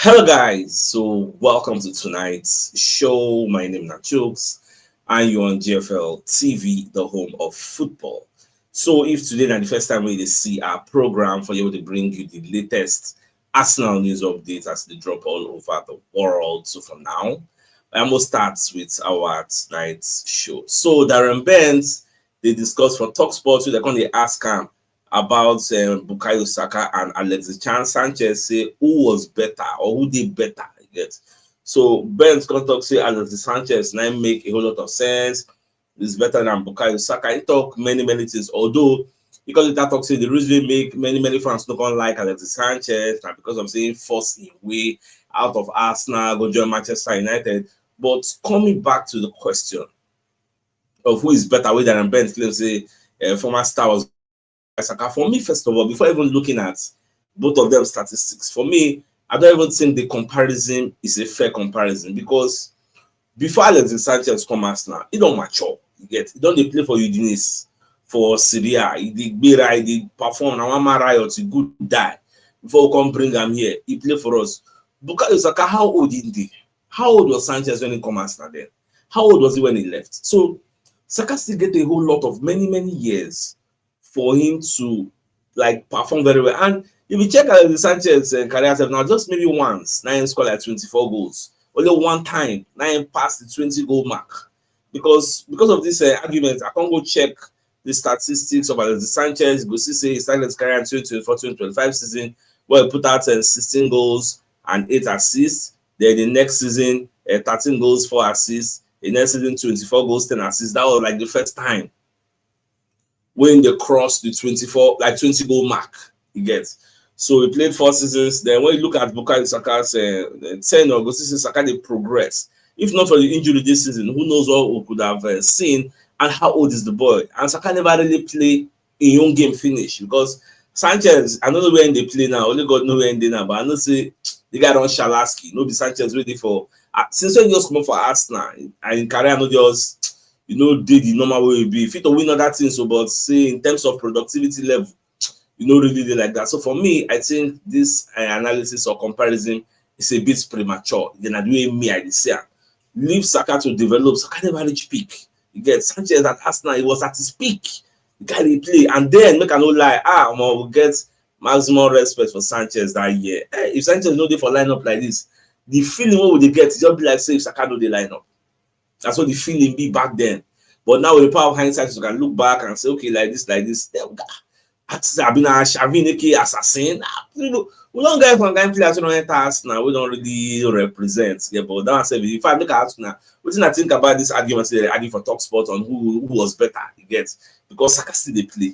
Hello guys, so welcome to tonight's show. My name is CHUKS and you're on GFL TV, the home of football. So if today is the first time we see our program for you to bring you the latest Arsenal news updates as they drop all over the world. So from now, I'm going to start with our tonight's show. So Darren Benz, they discussed for Talk Sports, so they're going to ask him about Bukayo Saka and Alexis Sanchez, say who was better or who did better. You get. So Ben's gonna talk say Alexis Sanchez now make a whole lot of sense. It's better than Bukayo Saka. He talk many things. Although because that talk say the reason make many fans not gonna like Alexis Sanchez and because of saying force him way out of Arsenal, go join Manchester United. But coming back to the question of who is better, way than Ben claims say former star was Saka. For me, first of all, before even looking at both of them statistics, for me, I don't even think the comparison is a fair comparison because before Alexis Sanchez come Arsenal, he don't mature. You get, he don't dey play for Udinese, for Syria. He did Bera, he did perform. Now one man riot, he good die before we come bring him here. He play for us. Bukayo Saka, how old is he? How old was Sanchez when he come Arsenal then? How old was he when he left? So Saka still get a whole lot of many years for him to like perform very well. And if you check out the Sanchez career now, just maybe once, now he scored like 24 goals. Only one time, now he passed the 20 goal mark. Because of this argument, I can't go check the statistics of Alexis Sanchez. Go see say he started his career in 2024-2025 season, where he put out 16 goals and 8 assists. Then the next season, 13 goals, 4 assists. The next season, 24 goals, 10 assists. That was like the first time when they crossed the 20 goal mark. He gets. So he played 4 seasons. Then when you look at Bukayo Saka's 10 or Saka they progress. If not for the injury this season, who knows what we could have seen and how old is the boy? And Saka never really play in young game finish because Sanchez, I don't know where they play now. Only God know where they now, but I know say the guy on Shalaski. No be Sanchez ready for since when he just come up for Arsenal and in career no just did the normal way it be. Fit to win other things, so but say in terms of productivity level, really did like that. So for me, I think this analysis or comparison is a bit premature. Then I do me, I say leave Saka to develop. Saka never reach peak. You get Sanchez at Arsenal, he was at his peak. The guy they play, and then make a no lie. We'll get maximum respect for Sanchez that year. If Sanchez no dey for lineup like this, the feeling what would they get? Just be like say if Saka no dey lineup. That's what the feeling be back then. But now with the power of hindsight, you can look back and say, okay, like this. I've been assassin. We don't get from game players who don't enter Arsenal. We don't really represent. Yeah, but that said, if I look at Arsenal, what do I think about this argument they're adding for Talk Sport on who was better? You get because Saka still they play.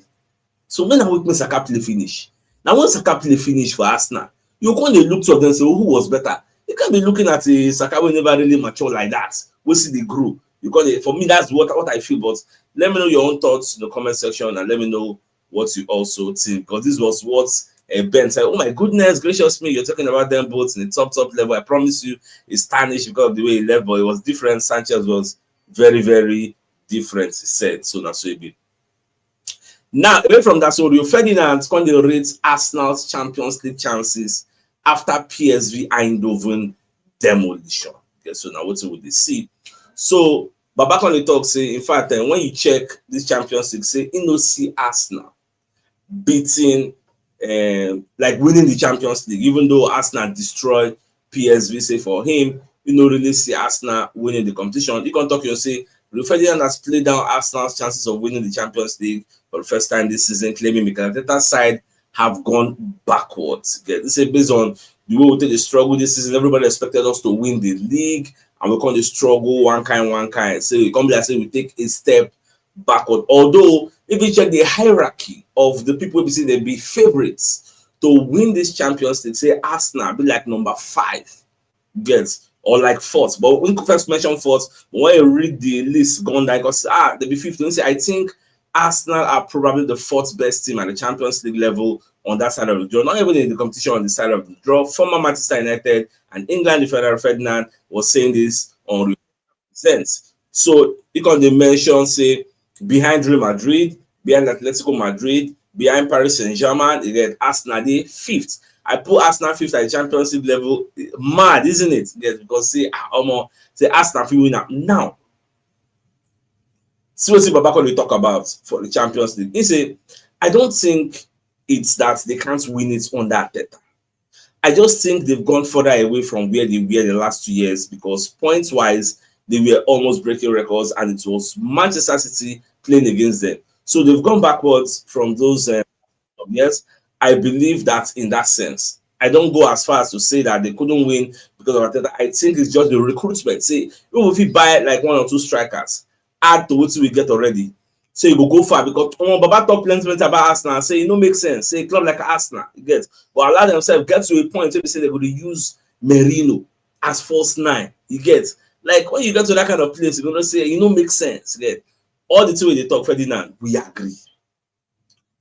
So when I witness Saka play finish, now when Saka play finish for Arsenal, you can't look to them and say, who was better? You can't be looking at a Saka who never really mature like that. We see the grow. Because for me, that's what I feel. But let me know your own thoughts in the comment section and let me know what you also think. Because this was what Ben said. Oh my goodness, gracious me, you're talking about them both in the top level. I promise you, it's tarnished because of the way he left, but it was different. Sanchez was very different, he said. So that's so it be. Now, away from that, so Rio Ferdinand rates Arsenal's Champions League chances after PSV Eindhoven demolition. Okay, so now what will they see? So Babak on the talk say, in fact, when you check this Champions League, say you no see Arsenal beating like winning the Champions League, even though Arsenal destroyed PSV. Say for him, you know, really see Arsenal winning the competition. You can talk, you say Rio Ferdinand has played down Arsenal's chances of winning the Champions League for the first time this season, claiming Mikel Arteta's side have gone backwards. Okay, this is based on the way we take the struggle this season. Everybody expected us to win the league, and we can't struggle one kind. So it can't be like say we take a step backward. Although if you check the hierarchy of the people we see they be favorites to win this Champions League, say Arsenal be like number 5, gets or like 4th. But when you first mention 4th, when you read the list gone down, because they be 5th. Say I think Arsenal are probably the 4th best team at the Champions League level on that side of the draw. Not even in the competition on the side of the draw. Former Manchester United and England defender Ferdinand was saying this on sense. So you can mention say behind Real Madrid, behind Atletico Madrid, behind Paris Saint-Germain, you get Arsenal 5th. I put Arsenal fifth at the championship level. Mad, isn't it? Yes, because say Arsenal fit win now. See what Babako they talk about for the Champions League. He say, I don't think it's that they can't win it on that Arteta. I just think they've gone further away from where they were the last 2 years because points wise they were almost breaking records and it was Manchester City playing against them. So they've gone backwards from those years. I believe that in that sense. I don't go as far as to say that they couldn't win because of Arteta. I think it's just the recruitment. Say, if you buy like 1 or 2 strikers, add to what we get already. So you go far because Baba talk plenty about Arsenal. Say it no make sense. Say a club like Arsenal, you get, but allow themselves get to a point where they say they're going to use Merino as false 9. You get, like when you get to that kind of place, you're going to say it no make sense. You get, all the two way they talk, Ferdinand, we agree.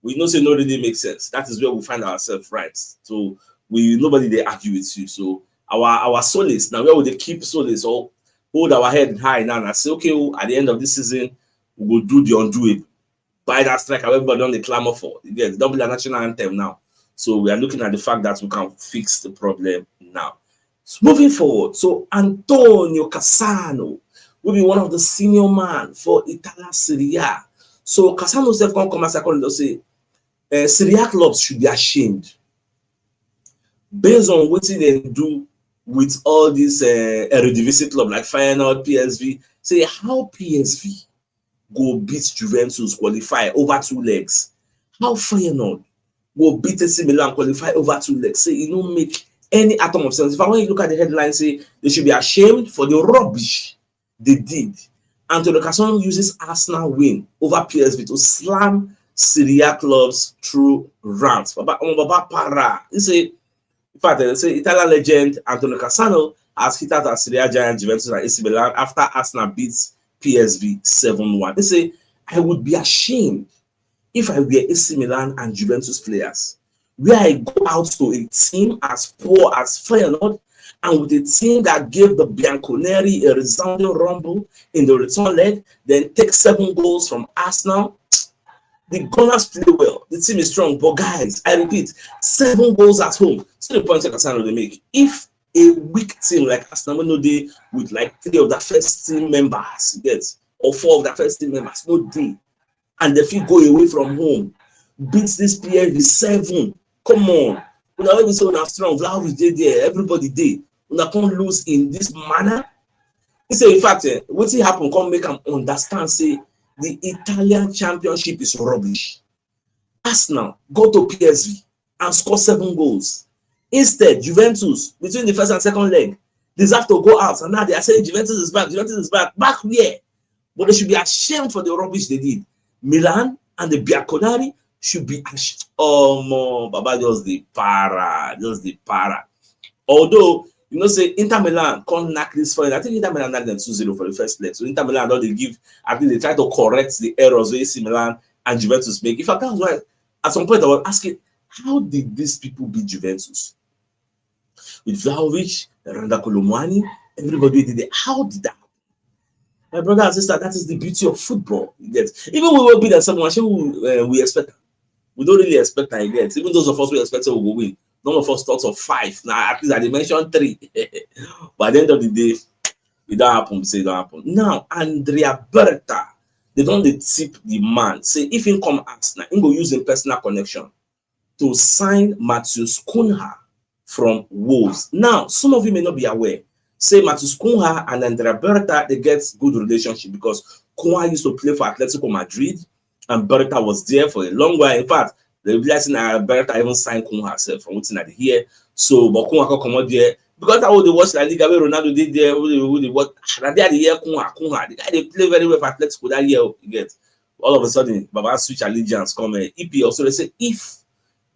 We know say no really makes sense. That is where we find ourselves, right? So nobody they argue with you. So our solace now, where would they keep solace or hold our head high now and say, okay, well, at the end of this season, we will do the undoable. Buy that striker everybody on the clamor for. Again, don't be a national anthem now. So we are looking at the fact that we can fix the problem now. So moving forward, so Antonio Cassano will be one of the senior man for Italia Serie A. So Cassano self come as I say, Serie A clubs should be ashamed based on what they do with all these Eredivisie clubs like Feyenoord, PSV. Say how PSV go beat Juventus qualify over 2 legs. How Feyenoord go beat AC Milan qualify over 2 legs. Say you don't make any atom of sense. If I want you look at the headline, say they should be ashamed for the rubbish they did. Antonio Cassano uses Arsenal win over PSV to slam Serie A clubs through rants. Baba para. He say, in fact, they say Italian legend Antonio Cassano has hit out at Serie A giant Juventus and AC Milan after Arsenal beats PSV 7-1. They say, I would be ashamed if I were AC Milan and Juventus players, where I go out to a team as poor as Feyenoord and with a team that gave the Bianconeri a resounding rumble in the return leg, then take 7 goals from Arsenal. The Gunners play well. The team is strong, but guys, I repeat, 7 goals at home. So the point Cassano they make. If a weak team like Arsenal, no day with like 3 of the first team members, yes, or 4 of the first team members, no day, and if you go away from home, beats this PSV 7. Come on, we are even so strong. Vlahovic is there, everybody there. We can't lose in this manner. He say, in fact, what happen? Come make them understand. Say the Italian championship is rubbish. Arsenal go to PSV and score 7 goals. Instead, Juventus, between the first and second leg, deserve to go out. And now they are saying Juventus is back. Juventus is back. Back where? But they should be ashamed for the rubbish they did. Milan and the Bianconeri should be ashamed. Oh, more. Baba just the para. Just the para. Although, you know, say Inter Milan can't knock this for it. I think Inter Milan knocked them 2-0 for the first leg. So Inter Milan, they give, I think they try to correct the errors of AC Milan and Juventus make. In fact, that was why at some point I was asking, how did these people beat Juventus? With Vlahovic, Randa Kolomwani, everybody did it. How did that? My brother and sister, that is the beauty of football. Even we will beat someone, we expect. We don't really expect that yet. Even those of us who expect we will win. None of us thought of 5. Now, at least I mentioned 3. But at the end of the day, it don't happen. Say it don't happen. Now, Andrea Berta, they don't tip the man. Say if he come ask now, he go use his personal connection to sign Matheus Cunha from Wolves. Now, some of you may not be aware. Say Matheus Cunha and Andrea Berta, they get good relationship because Cunha used to play for Atletico Madrid and Berta was there for a long while. In fact, the realizing Berta even signed Cunha herself from what's in the here. So, but Cunha can come out there because I would watch La Liga where Ronaldo did there. What they had the year Cunha, the guy they play very well for Atletico that year. You get all of a sudden, Baba switch allegiance come EP. Also, they say if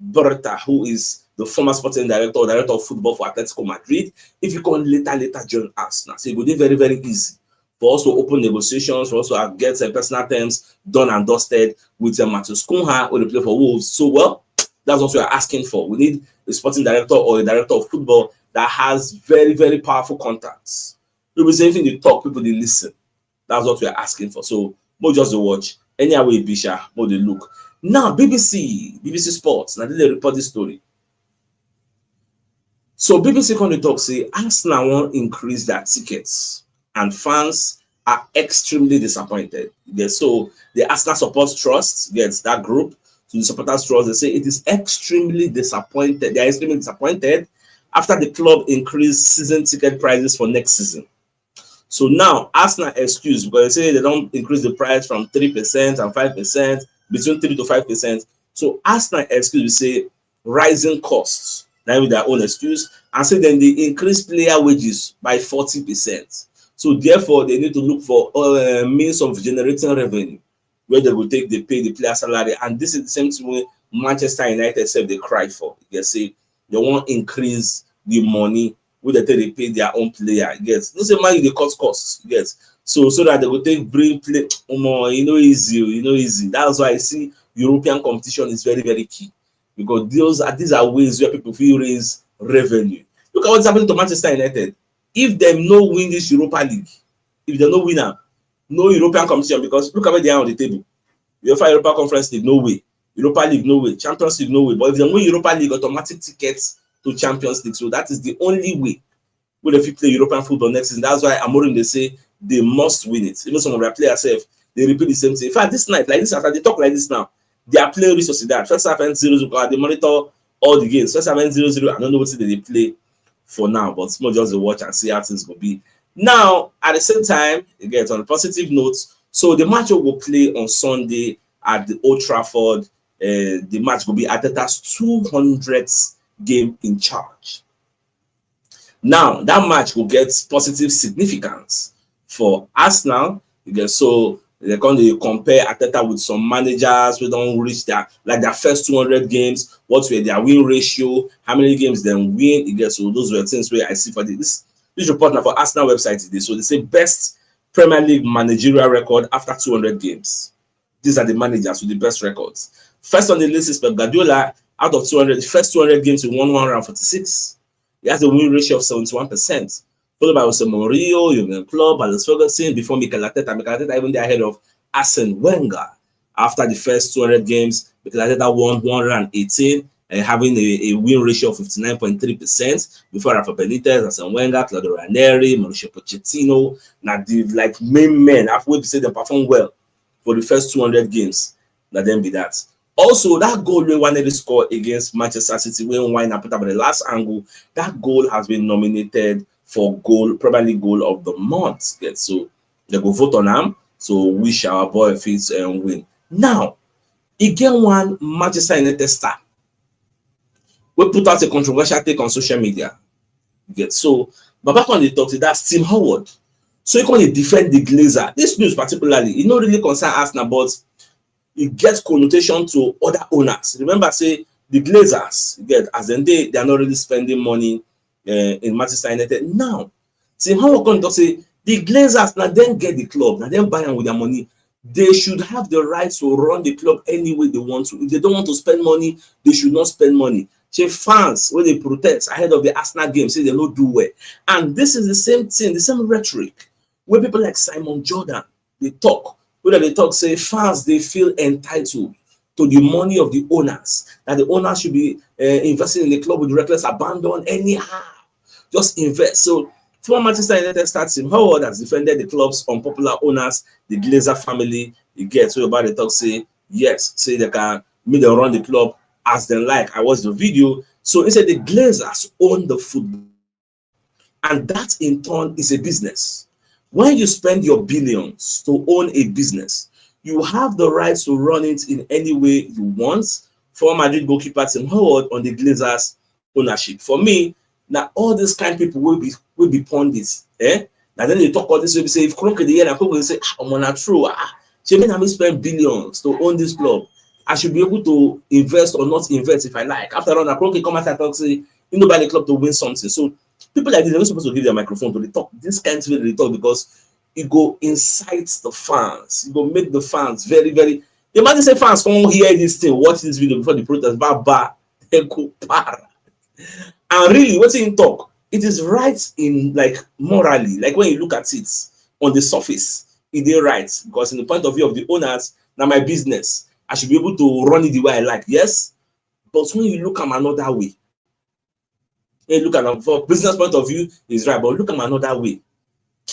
Berta, who is the former sporting director of football for Atletico Madrid, if you can later join us now, so it will be very, very easy for us to open negotiations, for us to get personal terms done and dusted with Matheus Cunha who they play for Wolves. So, well, that's what we are asking for. We need a sporting director or a director of football that has very, very powerful contacts. It will be anything they talk, people they listen. That's what we are asking for. So, more just to watch. Anyway, Bisha, more they look. Now, BBC Sports, now they report this story. So BBC Con talk say Arsenal won't increase their tickets and fans are extremely disappointed. So the Arsenal Supporters Trust gets that group to the supporters trust. They say it is extremely disappointed. They are extremely disappointed after the club increased season ticket prices for next season. So now Arsenal excuse because they say they don't increase the price from 3% and 5%, between 3 to 5%. So Arsenal excuse say rising costs. That with their own excuse, and say then they increase player wages by 40%. So therefore they need to look for means of generating revenue where they will take they pay the player salary, and this is the same thing way Manchester United said they cry for. They say they won't increase the money wey they pay their own player. Yes, no say man dey cut costs. Yes, so that they will take bring play. Easy. That's why I see European competition is very very key, because these are ways where people feel raise revenue. Look at what's happening to Manchester United. If them no win this Europa League, if they no win am, no European competition, because look at where they are on the table. UEFA Europa Conference League, no way. Europa League, no way. Champions League, no way. But if they win Europa League, automatic tickets to Champions League. So that is the only way where they play European football next season. That's why Amorim they say they must win it. Even some of their players say they repeat the same thing. In fact, this night, like this, after they talk like this now, they are playing Real Sociedad. First half ends 0-0. They monitor all the games. First half ends 0-0. I don't know what they play for now, but small just to watch and see how things will be. Now, at the same time, again, on a positive note, so the match will play on Sunday at the Old Trafford. The match will be Arteta's 200th game in charge. Now, that match will get positive significance for Arsenal. So they're going to compare Arteta with some managers who don't reach their first 200 games. What were their win ratio? How many games they win? So those were things where I see for this report now for Arsenal website today. So they say best Premier League managerial record after 200 games. These are the managers with the best records. First on the list is Pep Guardiola. Out of 200, the first 200 games he won 146. He has a win ratio of 71%. Followed by Jose Mourinho, Jurgen Klopp, Alex Ferguson, before Mikel Arteta. Mikel Arteta even there ahead of Arsene Wenger. After the first 200 games, Mikel Arteta won 118, having a win ratio of 59.3%. Before Rafa Benitez, Arsene Wenger, Claudio Ranieri, Mauricio Pochettino. Now the main men, after we say they perform well for the first 200 games. Now then be that. Also, that goal we wanted to score against Manchester City when Wine put up the last angle, that goal has been nominated for probably goal of the month. Yes, so they go vote on him. So wish our boy Fitz and win. Now, again, one Manchester United star. We put out a controversial take on social media. Yes, so but back on the talk, that's Tim Howard. So he can defend the Glazers. This news particularly, it not really concern Arsenal, but it gets connotation to other owners. Remember, say the Glazers as in they are not really spending money in Manchester United. Now, Tim Howard going to say the Glazers now then get the club, now then buy them with their money. They should have the right to run the club any way they want to. If they don't want to spend money, they should not spend money. Say fans when they protest ahead of the Arsenal game, say they don't do well. And this is the same thing, the same rhetoric where people like Simon Jordan they talk. Whether they talk, say fans they feel entitled to the money of the owners, that the owners should be investing in the club with reckless abandon anyhow. Just invest. So former Manchester United star Tim Howard has defended the club's unpopular owners, the Glazer family. You get so about the talk say yes, say they can make them run the club as they like. I watched the video. So instead the Glazers own the football, and that in turn is a business. When you spend your billions to own a business, you have the right to run it in any way you want. Former Madrid goalkeeper Tim Howard on the Glazers ownership. For me, now all these kind of people will be pundits. Now then they talk all this way, say if Kroenke the year, people will say, I'm not true. She mean I spend billions to own this club. I should be able to invest or not invest if I like. After all, Kroenke come out and talk say, you know, buy the club to win something. So people like this are not supposed to give their microphone to the talk. This kind of way they talk because it go incite the fans. It go make the fans very, very. Imagine say fans come hear this thing, watch this video before the protest, they go para. And really, what's in talk? It is right in morally, like when you look at it on the surface, it is right because in the point of view of the owners, now my business, I should be able to run it the way I like. Yes, but when you look at another way, Hey, look at them from business point of view, is right, but look at another way.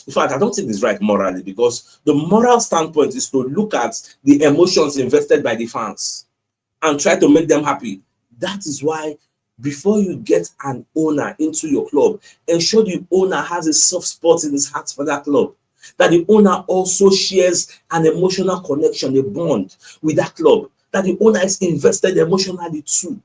In fact, I don't think it's right morally, because the moral standpoint is to look at the emotions invested by the fans and try to make them happy. That is why before you get an owner into your club, ensure the owner has a soft spot in his heart for that club. That the owner also shares an emotional connection, a bond with that club. That the owner is invested emotionally too.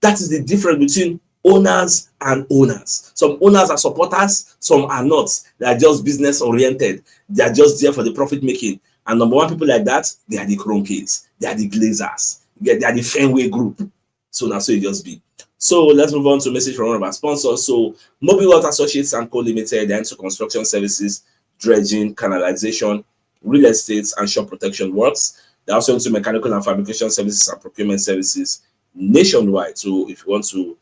That is the difference between owners and owners. Some owners are supporters, some are not. They are just business oriented. They are just there for the profit making. And number one, people like that, they are the Kroenkes, they are the Glazers, they are the Fenway group. So now, so it just be. So let's move on to a message from one of our sponsors. So Mobile Water Associates and Co Limited, they're into construction services, dredging, canalization, real estate, and shore protection works. They're also into mechanical and fabrication services and procurement services nationwide. So if you want to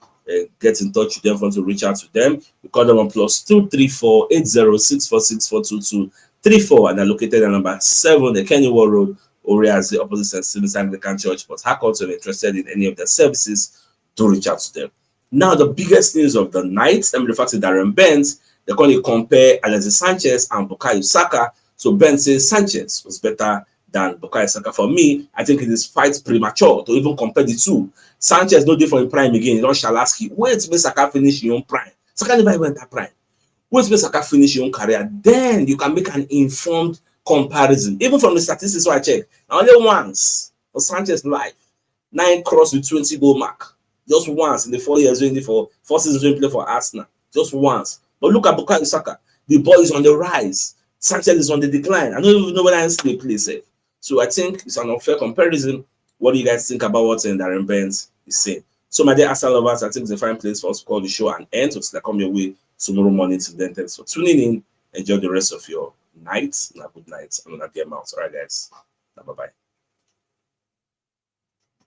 get in touch with them, if you want to reach out to them, you call them on +234 8064642234, and they're located at number 7, the Kenny Wall Road, Orias, the opposite St. Stephen's Anglican Church. But Harcourt, if interested in any of their services, do reach out to them. Now, the biggest news of the night, I mean, the fact that Darren Benz, they're going to compare Alexis Sanchez and Bukayo Saka. So Ben says Sanchez was better than Bukayo Saka. For me, I think it is quite premature to even compare the two. Sanchez no different in prime again. You don't Shalaski. Wait till Saka finish your own prime. Saka never even that prime. Wait till Saka finish your own career. Then you can make an informed comparison. Even from the statistics I check, only once for Sanchez life, 9 cross with 20 goal mark. Just once in the 4 years doing for 4 seasons doing play for Arsenal. Just once. But look at Bukayo Saka. The boy is on the rise. Sanchez is on the decline. I don't even know whether they play safe. So I think it's an unfair comparison. What do you guys think about what Darren Benz is saying? So my dear Arsenal lovers, I think it's a fine place for us to call the show and end. So I come your way tomorrow morning. Till then, thanks for tuning in. Enjoy the rest of your night. And a good night. I'm gonna get out. All right, guys. Bye bye.